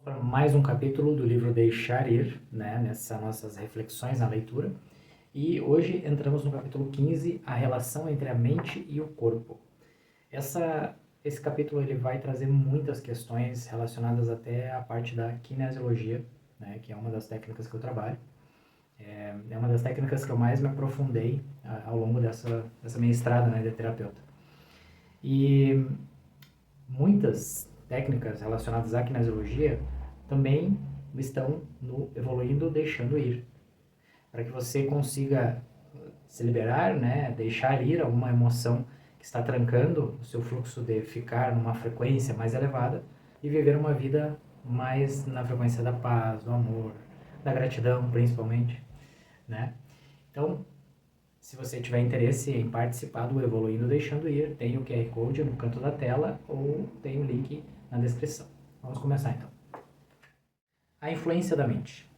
Para mais um capítulo do livro Deixar Ir, né, nessas nossas reflexões na leitura. E hoje entramos no capítulo 15, a relação entre a mente e o corpo. Esse capítulo ele vai trazer muitas questões relacionadas até à parte da kinesiologia, né, que é uma das técnicas que eu trabalho. É uma das técnicas que eu mais me aprofundei ao longo dessa minha estrada, né, de terapeuta. E muitas técnicas relacionadas à kinesiologia também estão no Evoluindo Deixando Ir, para que você consiga se liberar, né, deixar ir alguma emoção que está trancando o seu fluxo de ficar numa frequência mais elevada e viver uma vida mais na frequência da paz, do amor, da gratidão principalmente, né? Então, se você tiver interesse em participar do Evoluindo Deixando Ir, tem o QR Code no canto da tela ou tem o link na descrição. Vamos começar então. A influência da mente.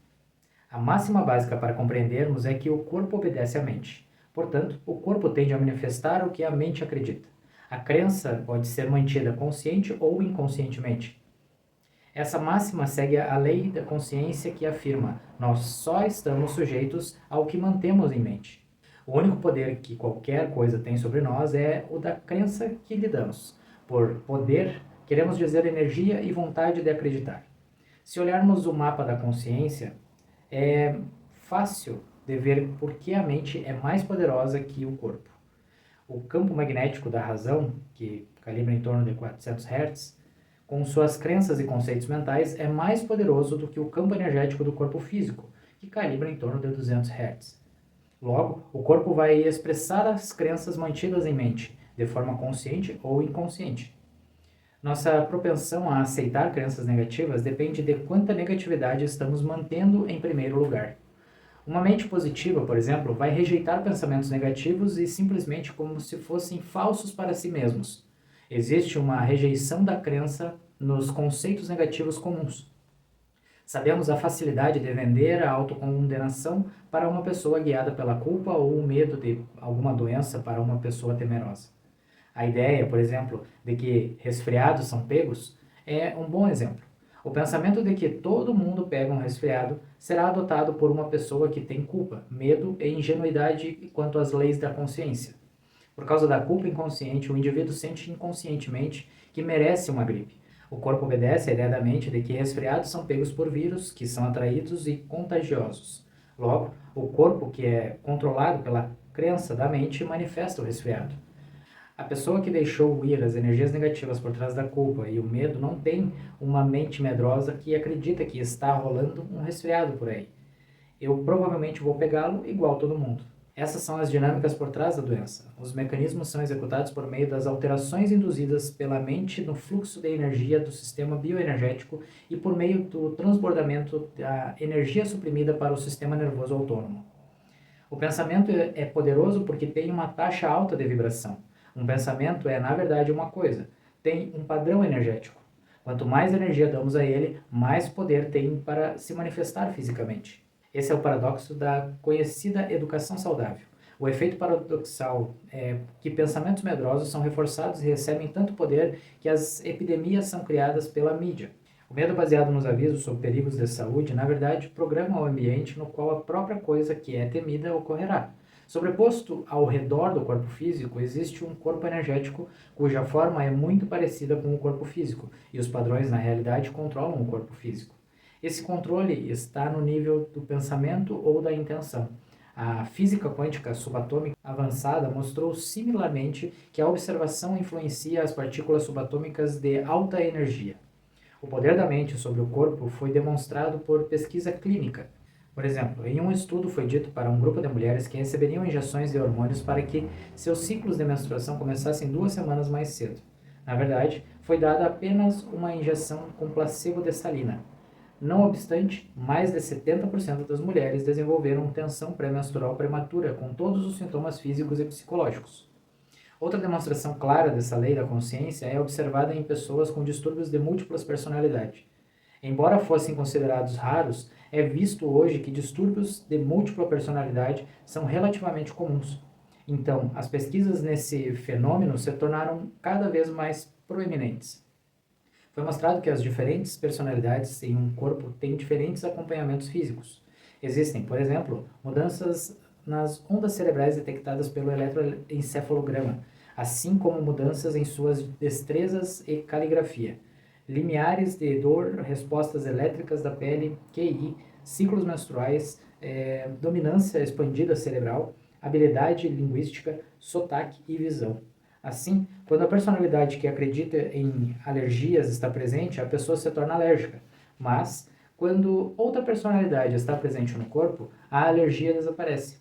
A máxima básica para compreendermos é que o corpo obedece à mente. Portanto, o corpo tende a manifestar o que a mente acredita. A crença pode ser mantida consciente ou inconscientemente. Essa máxima segue a lei da consciência que afirma: nós só estamos sujeitos ao que mantemos em mente. O único poder que qualquer coisa tem sobre nós é o da crença que lhe damos. Por poder, queremos dizer energia e vontade de acreditar. Se olharmos o mapa da consciência, é fácil de ver por que a mente é mais poderosa que o corpo. O campo magnético da razão, que calibra em torno de 400 Hz, com suas crenças e conceitos mentais, é mais poderoso do que o campo energético do corpo físico, que calibra em torno de 200 Hz. Logo, o corpo vai expressar as crenças mantidas em mente, de forma consciente ou inconsciente. Nossa propensão a aceitar crenças negativas depende de quanta negatividade estamos mantendo em primeiro lugar. Uma mente positiva, por exemplo, vai rejeitar pensamentos negativos e simplesmente como se fossem falsos para si mesmos. Existe uma rejeição da crença nos conceitos negativos comuns. Sabemos a facilidade de vender a autocondenação para uma pessoa guiada pela culpa ou o medo de alguma doença para uma pessoa temerosa. A ideia, por exemplo, de que resfriados são pegos é um bom exemplo. O pensamento de que todo mundo pega um resfriado será adotado por uma pessoa que tem culpa, medo e ingenuidade quanto às leis da consciência. Por causa da culpa inconsciente, o indivíduo sente inconscientemente que merece uma gripe. O corpo obedece à ideia da mente de que resfriados são pegos por vírus, que são atraídos e contagiosos. Logo, o corpo, que é controlado pela crença da mente, manifesta o resfriado. A pessoa que deixou ir as energias negativas por trás da culpa e o medo não tem uma mente medrosa que acredita que está rolando um resfriado por aí. Eu provavelmente vou pegá-lo igual todo mundo. Essas são as dinâmicas por trás da doença. Os mecanismos são executados por meio das alterações induzidas pela mente no fluxo de energia do sistema bioenergético e por meio do transbordamento da energia suprimida para o sistema nervoso autônomo. O pensamento é poderoso porque tem uma taxa alta de vibração. Um pensamento é, na verdade, uma coisa. Tem um padrão energético. Quanto mais energia damos a ele, mais poder tem para se manifestar fisicamente. Esse é o paradoxo da conhecida educação saudável. O efeito paradoxal é que pensamentos medrosos são reforçados e recebem tanto poder que as epidemias são criadas pela mídia. O medo baseado nos avisos sobre perigos de saúde, na verdade, programa o ambiente no qual a própria coisa que é temida ocorrerá. Sobreposto ao redor do corpo físico, existe um corpo energético cuja forma é muito parecida com o corpo físico, e os padrões na realidade controlam o corpo físico. Esse controle está no nível do pensamento ou da intenção. A física quântica subatômica avançada mostrou similarmente que a observação influencia as partículas subatômicas de alta energia. O poder da mente sobre o corpo foi demonstrado por pesquisa clínica. Por exemplo, em um estudo foi dito para um grupo de mulheres que receberiam injeções de hormônios para que seus ciclos de menstruação começassem 2 semanas mais cedo. Na verdade, foi dada apenas uma injeção com placebo de salina. Não obstante, mais de 70% das mulheres desenvolveram tensão pré-menstrual prematura, com todos os sintomas físicos e psicológicos. Outra demonstração clara dessa lei da consciência é observada em pessoas com distúrbios de múltiplas personalidades. Embora fossem considerados raros, é visto hoje que distúrbios de múltipla personalidade são relativamente comuns. Então, as pesquisas nesse fenômeno se tornaram cada vez mais proeminentes. Foi mostrado que as diferentes personalidades em um corpo têm diferentes acompanhamentos físicos. Existem, por exemplo, mudanças nas ondas cerebrais detectadas pelo eletroencefalograma, assim como mudanças em suas destrezas e caligrafia, limiares de dor, respostas elétricas da pele, QI, ciclos menstruais, dominância expandida cerebral, habilidade linguística, sotaque e visão. Assim, quando a personalidade que acredita em alergias está presente, a pessoa se torna alérgica. Mas, quando outra personalidade está presente no corpo, a alergia desaparece.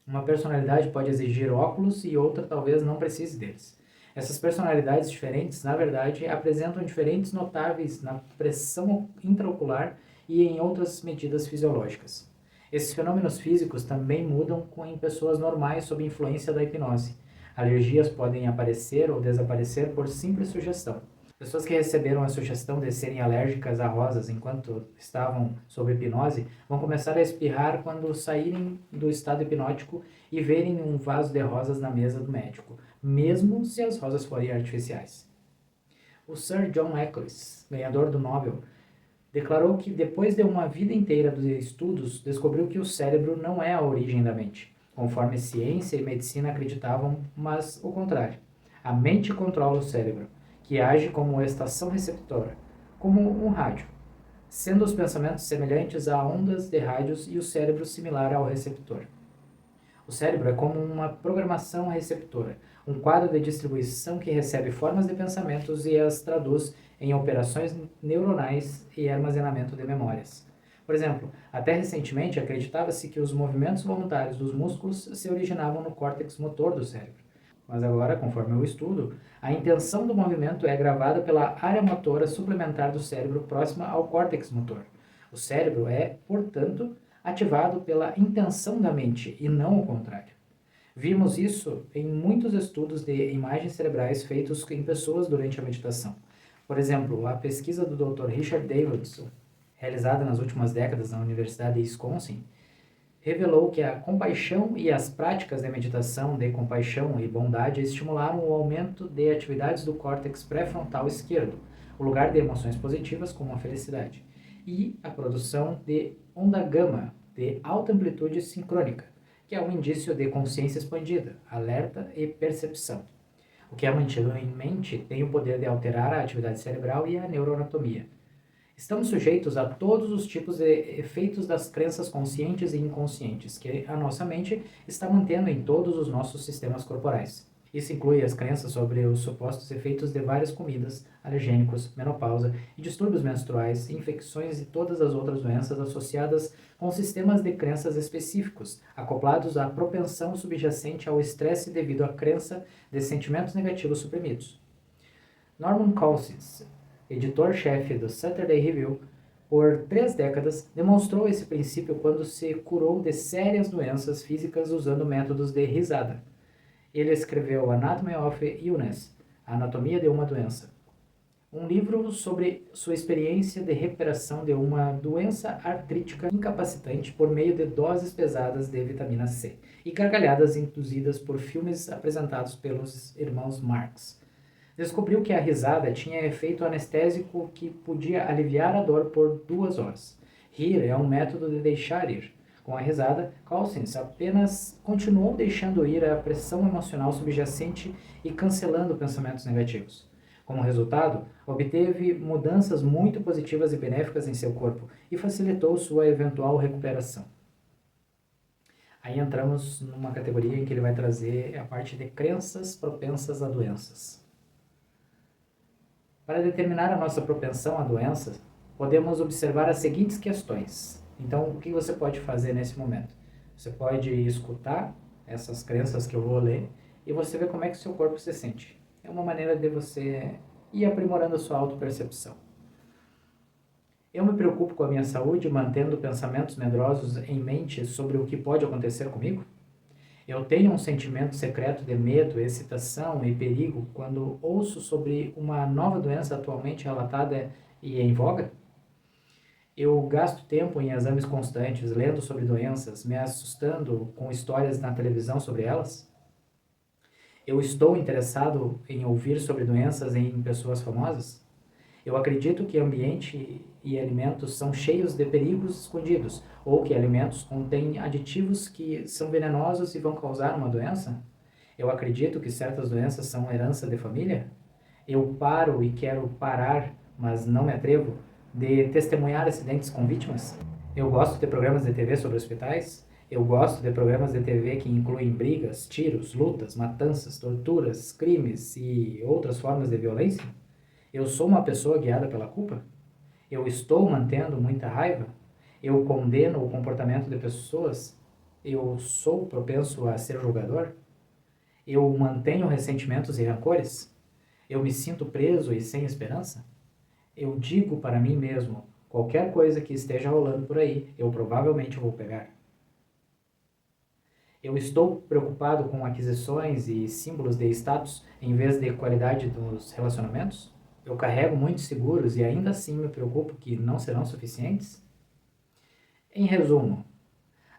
Uma personalidade pode exigir óculos e outra talvez não precise deles. Essas personalidades diferentes, na verdade, apresentam diferentes notáveis na pressão intraocular e em outras medidas fisiológicas. Esses fenômenos físicos também mudam em pessoas normais sob influência da hipnose. Alergias podem aparecer ou desaparecer por simples sugestão. Pessoas que receberam a sugestão de serem alérgicas a rosas enquanto estavam sob hipnose vão começar a espirrar quando saírem do estado hipnótico e verem um vaso de rosas na mesa do médico, mesmo se as rosas forem artificiais. O Sir John Eccles, ganhador do Nobel, declarou que depois de uma vida inteira de estudos, descobriu que o cérebro não é a origem da mente, conforme ciência e medicina acreditavam, mas o contrário. A mente controla o cérebro, que age como uma estação receptora, como um rádio, sendo os pensamentos semelhantes a ondas de rádios e o cérebro similar ao receptor. O cérebro é como uma programação receptora, um quadro de distribuição que recebe formas de pensamentos e as traduz em operações neuronais e armazenamento de memórias. Por exemplo, até recentemente acreditava-se que os movimentos voluntários dos músculos se originavam no córtex motor do cérebro. Mas agora, conforme o estudo, a intenção do movimento é gravada pela área motora suplementar do cérebro próxima ao córtex motor. O cérebro é, portanto, ativado pela intenção da mente e não o contrário. Vimos isso em muitos estudos de imagens cerebrais feitos em pessoas durante a meditação. Por exemplo, a pesquisa do Dr. Richard Davidson, realizada nas últimas décadas na Universidade de Wisconsin, revelou que a compaixão e as práticas de meditação de compaixão e bondade estimularam o aumento de atividades do córtex pré-frontal esquerdo, o lugar de emoções positivas como a felicidade, e a produção de onda gama de alta amplitude sincrônica, que é um indício de consciência expandida, alerta e percepção. O que é mantido em mente tem o poder de alterar a atividade cerebral e a neuroanatomia. Estamos sujeitos a todos os tipos de efeitos das crenças conscientes e inconscientes que a nossa mente está mantendo em todos os nossos sistemas corporais. Isso inclui as crenças sobre os supostos efeitos de várias comidas, alergênicos, menopausa e distúrbios menstruais, infecções e todas as outras doenças associadas com sistemas de crenças específicos, acoplados à propensão subjacente ao estresse devido à crença de sentimentos negativos suprimidos. Norman Cousins, editor-chefe do Saturday Review, por 3 décadas, demonstrou esse princípio quando se curou de sérias doenças físicas usando métodos de risada. Ele escreveu Anatomy of Illness, a Anatomia de uma Doença, um livro sobre sua experiência de recuperação de uma doença artrítica incapacitante por meio de doses pesadas de vitamina C e gargalhadas induzidas por filmes apresentados pelos irmãos Marx. Descobriu que a risada tinha efeito anestésico que podia aliviar a dor por 2 horas. Rir é um método de deixar ir. Com a risada, Cousins apenas continuou deixando ir a pressão emocional subjacente e cancelando pensamentos negativos. Como resultado, obteve mudanças muito positivas e benéficas em seu corpo e facilitou sua eventual recuperação. Aí entramos numa categoria em que ele vai trazer a parte de crenças propensas a doenças. Para determinar a nossa propensão a doenças, podemos observar as seguintes questões. Então, o que você pode fazer nesse momento? Você pode escutar essas crenças que eu vou ler e você ver como é que o seu corpo se sente. É uma maneira de você ir aprimorando a sua autopercepção. Eu me preocupo com a minha saúde mantendo pensamentos medrosos em mente sobre o que pode acontecer comigo? Eu tenho um sentimento secreto de medo, excitação e perigo quando ouço sobre uma nova doença atualmente relatada e em voga? Eu gasto tempo em exames constantes, lendo sobre doenças, me assustando com histórias na televisão sobre elas? Eu estou interessado em ouvir sobre doenças em pessoas famosas? Eu acredito que ambiente e alimentos são cheios de perigos escondidos, ou que alimentos contêm aditivos que são venenosos e vão causar uma doença. Eu acredito que certas doenças são herança de família. Eu paro e quero parar, mas não me atrevo, de testemunhar acidentes com vítimas. Eu gosto de programas de TV sobre hospitais. Eu gosto de programas de TV que incluem brigas, tiros, lutas, matanças, torturas, crimes e outras formas de violência. Eu sou uma pessoa guiada pela culpa? Eu estou mantendo muita raiva? Eu condeno o comportamento de pessoas? Eu sou propenso a ser julgador? Eu mantenho ressentimentos e rancores? Eu me sinto preso e sem esperança? Eu digo para mim mesmo, qualquer coisa que esteja rolando por aí, eu provavelmente vou pegar. Eu estou preocupado com aquisições e símbolos de status em vez de qualidade dos relacionamentos? Eu carrego muitos seguros e ainda assim me preocupo que não serão suficientes? Em resumo,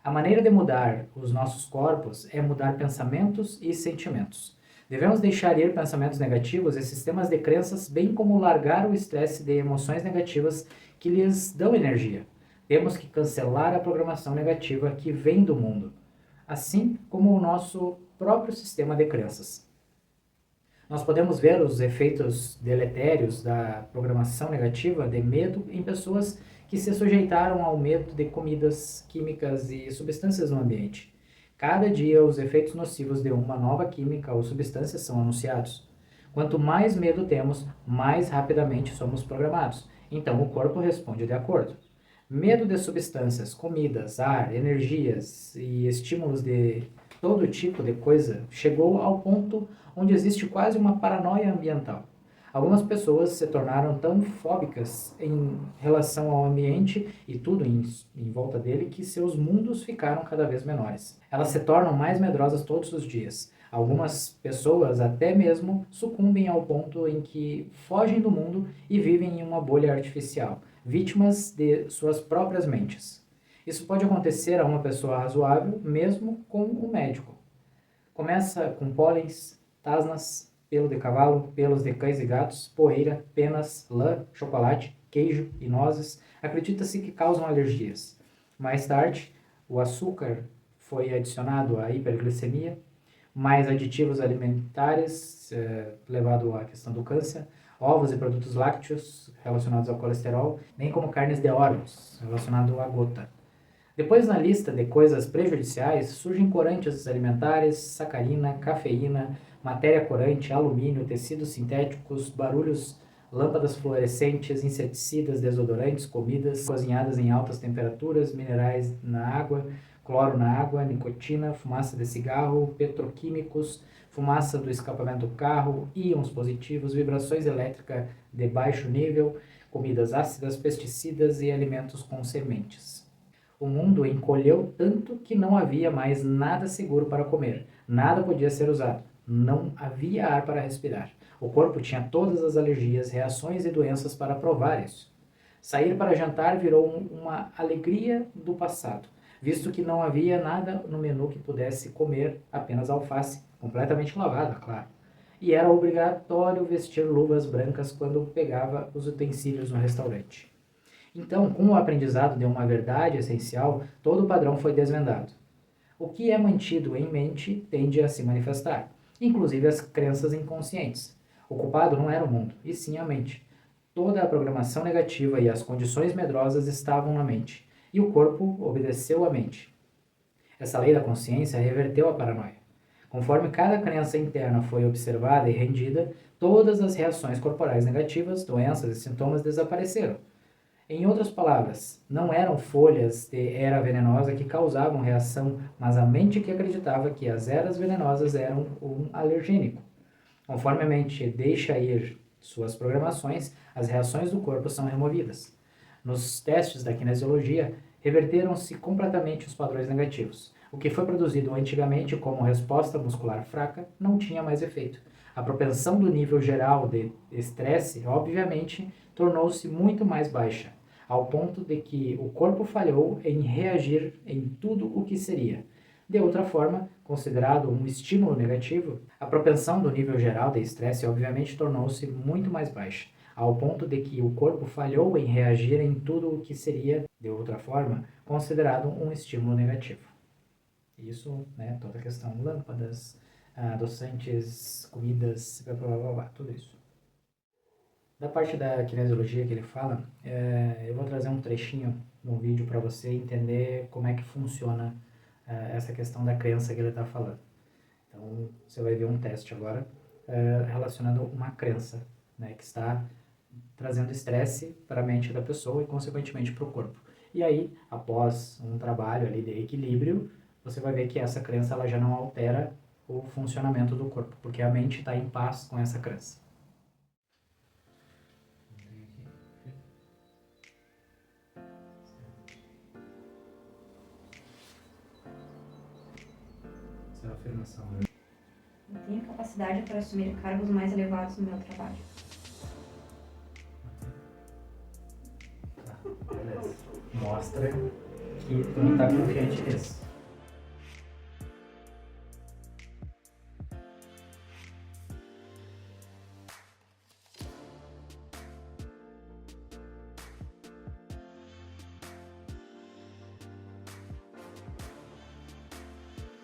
a maneira de mudar os nossos corpos é mudar pensamentos e sentimentos. Devemos deixar ir pensamentos negativos e sistemas de crenças, bem como largar o estresse de emoções negativas que lhes dão energia. Temos que cancelar a programação negativa que vem do mundo, assim como o nosso próprio sistema de crenças. Nós podemos ver os efeitos deletérios da programação negativa de medo em pessoas que se sujeitaram ao medo de comidas, químicas e substâncias no ambiente. Cada dia, os efeitos nocivos de uma nova química ou substância são anunciados. Quanto mais medo temos, mais rapidamente somos programados. Então, o corpo responde de acordo. Medo de substâncias, comidas, ar, energias e estímulos de todo tipo de coisa chegou ao ponto onde existe quase uma paranoia ambiental. Algumas pessoas se tornaram tão fóbicas em relação ao ambiente e tudo em volta dele que seus mundos ficaram cada vez menores. Elas se tornam mais medrosas todos os dias. Algumas pessoas até mesmo sucumbem ao ponto em que fogem do mundo e vivem em uma bolha artificial, vítimas de suas próprias mentes. Isso pode acontecer a uma pessoa razoável, mesmo com um médico. Começa com pólens, tasnas, pelo de cavalo, pelos de cães e gatos, poeira, penas, lã, chocolate, queijo e nozes. Acredita-se que causam alergias. Mais tarde, o açúcar foi adicionado à hiperglicemia, mais aditivos alimentares, levado à questão do câncer, ovos e produtos lácteos relacionados ao colesterol, bem como carnes de órgãos, relacionado à gota. Depois, na lista de coisas prejudiciais, surgem corantes alimentares, sacarina, cafeína, matéria corante, alumínio, tecidos sintéticos, barulhos, lâmpadas fluorescentes, inseticidas, desodorantes, comidas cozinhadas em altas temperaturas, minerais na água, cloro na água, nicotina, fumaça de cigarro, petroquímicos, fumaça do escapamento do carro, íons positivos, vibrações elétricas de baixo nível, comidas ácidas, pesticidas e alimentos com sementes. O mundo encolheu tanto que não havia mais nada seguro para comer, nada podia ser usado, não havia ar para respirar. O corpo tinha todas as alergias, reações e doenças para provar isso. Sair para jantar virou uma alegria do passado, visto que não havia nada no menu que pudesse comer, apenas alface, completamente lavada, claro. E era obrigatório vestir luvas brancas quando pegava os utensílios no restaurante. Então, com o aprendizado de uma verdade essencial, todo o padrão foi desvendado. O que é mantido em mente tende a se manifestar, inclusive as crenças inconscientes. O culpado não era o mundo, e sim a mente. Toda a programação negativa e as condições medrosas estavam na mente, e o corpo obedeceu à mente. Essa lei da consciência reverteu a paranoia. Conforme cada crença interna foi observada e rendida, todas as reações corporais negativas, doenças e sintomas desapareceram. Em outras palavras, não eram folhas de erva venenosa que causavam reação, mas a mente que acreditava que as ervas venenosas eram um alergênico. Conforme a mente deixa ir suas programações, as reações do corpo são removidas. Nos testes da kinesiologia, reverteram-se completamente os padrões negativos. O que foi produzido antigamente como resposta muscular fraca não tinha mais efeito. A propensão do nível geral de estresse, obviamente, tornou-se muito mais baixa, ao ponto de que o corpo falhou em reagir em tudo o que seria. De outra forma, considerado um estímulo negativo, a propensão do nível geral de estresse obviamente tornou-se muito mais baixa, ao ponto de que o corpo falhou em reagir em tudo o que seria, de outra forma, considerado um estímulo negativo. Isso, né, toda a questão lâmpadas, adoçantes, comidas, blá, blá, blá, blá, tudo isso. Da parte da kinesiologia que ele fala, eu vou trazer um trechinho no vídeo para você entender como é que funciona essa questão da crença que ele está falando. Então, você vai ver um teste agora relacionando uma crença, né, que está trazendo estresse para a mente da pessoa e, consequentemente, para o corpo. E aí, após um trabalho ali de equilíbrio, você vai ver que essa crença ela já não altera o funcionamento do corpo, porque a mente está em paz com essa crença. Essa é a afirmação. Eu tenho capacidade para assumir cargos mais elevados no meu trabalho. Tá, beleza. Mostra que tu não está confiante nisso.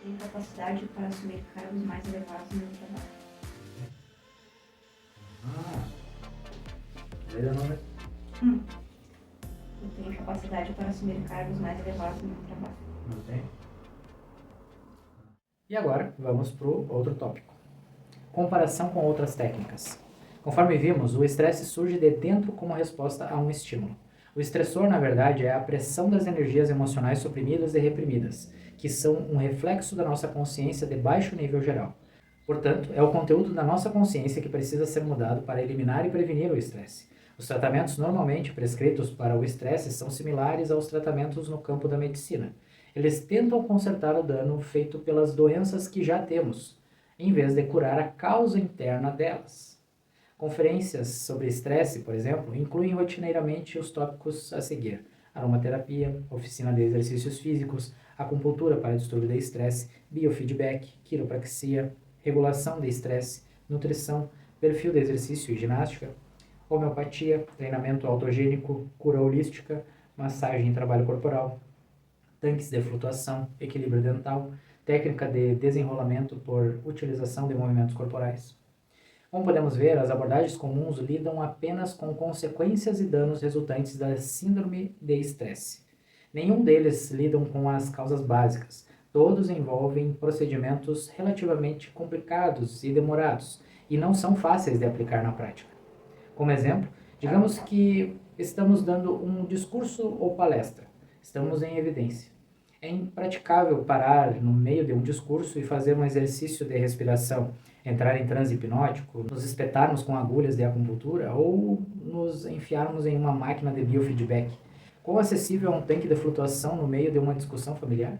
Tenho capacidade para assumir cargos mais elevados no meu trabalho. Ainda não é? Eu tenho capacidade para assumir cargos mais elevados no meu trabalho. Não tem? E agora, vamos para o outro tópico. Comparação com outras técnicas. Conforme vimos, o estresse surge de dentro como resposta a um estímulo. O estressor, na verdade, é a pressão das energias emocionais suprimidas e reprimidas, que são um reflexo da nossa consciência de baixo nível geral. Portanto, é o conteúdo da nossa consciência que precisa ser mudado para eliminar e prevenir o estresse. Os tratamentos normalmente prescritos para o estresse são similares aos tratamentos no campo da medicina. Eles tentam consertar o dano feito pelas doenças que já temos, em vez de curar a causa interna delas. Conferências sobre estresse, por exemplo, incluem rotineiramente os tópicos a seguir: aromaterapia, oficina de exercícios físicos, acupuntura para distúrbio de estresse, biofeedback, quiropraxia, regulação de estresse, nutrição, perfil de exercício e ginástica, homeopatia, treinamento autogênico, cura holística, massagem e trabalho corporal, tanques de flutuação, equilíbrio dental, técnica de desenrolamento por utilização de movimentos corporais. Como podemos ver, as abordagens comuns lidam apenas com consequências e danos resultantes da síndrome de estresse. Nenhum deles lidam com as causas básicas. Todos envolvem procedimentos relativamente complicados e demorados, e não são fáceis de aplicar na prática. Como exemplo, digamos que estamos dando um discurso ou palestra. Estamos em evidência. É impraticável parar no meio de um discurso e fazer um exercício de respiração, entrar em transe hipnótico, nos espetarmos com agulhas de acupuntura ou nos enfiarmos em uma máquina de biofeedback. Quão acessível é um tanque de flutuação no meio de uma discussão familiar?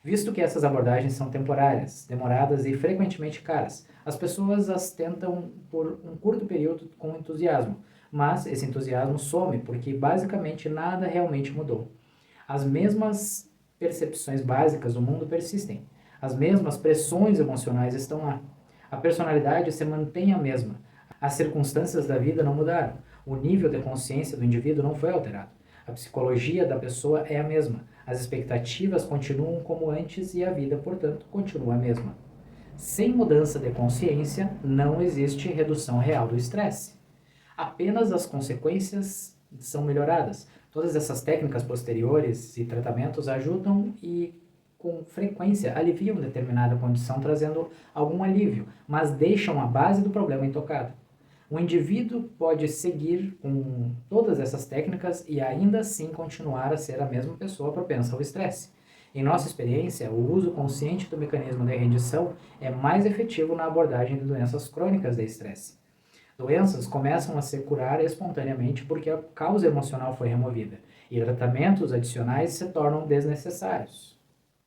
Visto que essas abordagens são temporárias, demoradas e frequentemente caras, as pessoas as tentam por um curto período com entusiasmo, mas esse entusiasmo some porque basicamente nada realmente mudou. As mesmas percepções básicas do mundo persistem. As mesmas pressões emocionais estão lá. A personalidade se mantém a mesma. As circunstâncias da vida não mudaram. O nível de consciência do indivíduo não foi alterado. A psicologia da pessoa é a mesma. As expectativas continuam como antes e a vida, portanto, continua a mesma. Sem mudança de consciência, não existe redução real do estresse. Apenas as consequências são melhoradas. Todas essas técnicas posteriores e tratamentos ajudam e, com frequência, aliviam determinada condição, trazendo algum alívio, mas deixam a base do problema intocada. O indivíduo pode seguir com todas essas técnicas e ainda assim continuar a ser a mesma pessoa propensa ao estresse. Em nossa experiência, o uso consciente do mecanismo de rendição é mais efetivo na abordagem de doenças crônicas de estresse. Doenças começam a se curar espontaneamente porque a causa emocional foi removida, e tratamentos adicionais se tornam desnecessários.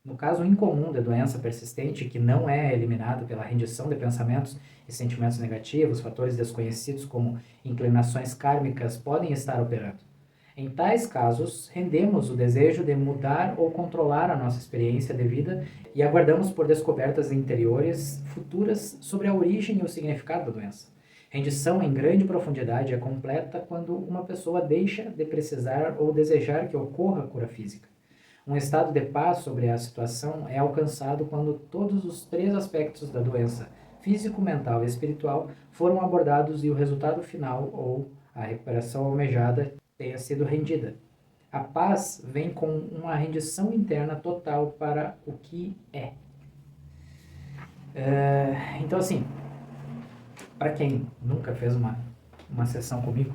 No caso incomum de doença persistente, que não é eliminado pela rendição de pensamentos e sentimentos negativos, fatores desconhecidos como inclinações kármicas podem estar operando. Em tais casos, rendemos o desejo de mudar ou controlar a nossa experiência de vida e aguardamos por descobertas interiores futuras sobre a origem e o significado da doença. Rendição em grande profundidade é completa quando uma pessoa deixa de precisar ou desejar que ocorra a cura física. Um estado de paz sobre a situação é alcançado quando todos os três aspectos da doença, físico, mental e espiritual, foram abordados e o resultado final, ou a recuperação almejada, tenha sido rendida. A paz vem com uma rendição interna total para o que é. Então, assim, para quem nunca fez uma sessão comigo,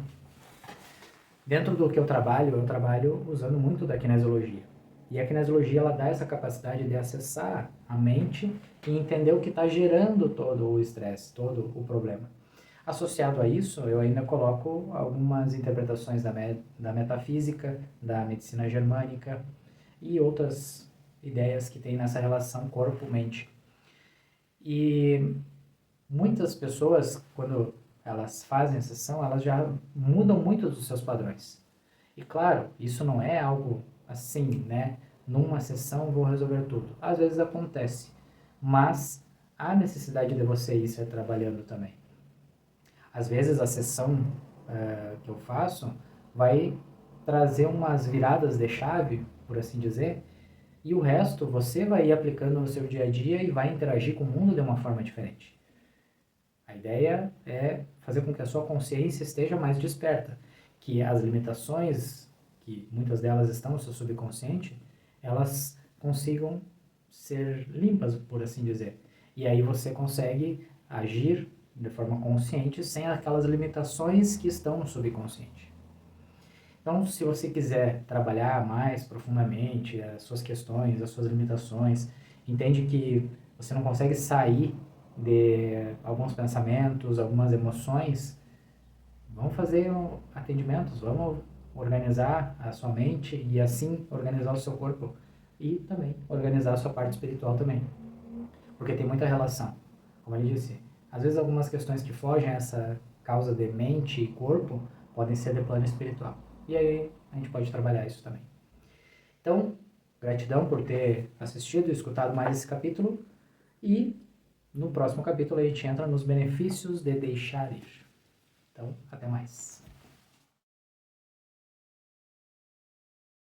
dentro do que eu trabalho usando muito da kinesiologia. E a kinesiologia, ela dá essa capacidade de acessar a mente e entender o que está gerando todo o estresse, todo o problema. Associado a isso, eu ainda coloco algumas interpretações da metafísica, da medicina germânica e outras ideias que tem nessa relação corpo-mente. E muitas pessoas, quando elas fazem a sessão, elas já mudam muito dos seus padrões. E claro, isso não é algo assim, né? Numa sessão vou resolver tudo. Às vezes acontece, mas há necessidade de você ir se trabalhando também. Às vezes a sessão que eu faço vai trazer umas viradas de chave, por assim dizer, e o resto você vai ir aplicando no seu dia a dia e vai interagir com o mundo de uma forma diferente. A ideia é fazer com que a sua consciência esteja mais desperta, que as limitações, que muitas delas estão no seu subconsciente, elas consigam ser limpas, por assim dizer. E aí você consegue agir de forma consciente sem aquelas limitações que estão no subconsciente. Então, se você quiser trabalhar mais profundamente as suas questões, as suas limitações, entende que você não consegue sair de alguns pensamentos, algumas emoções, vamos fazer atendimentos, vamos organizar a sua mente e assim organizar o seu corpo e também organizar a sua parte espiritual também. Porque tem muita relação. Como ele disse, às vezes algumas questões que fogem a essa causa de mente e corpo podem ser de plano espiritual. E aí a gente pode trabalhar isso também. Então, gratidão por ter assistido e escutado mais esse capítulo. E no próximo capítulo a gente entra nos benefícios de deixar ir. Então, até mais.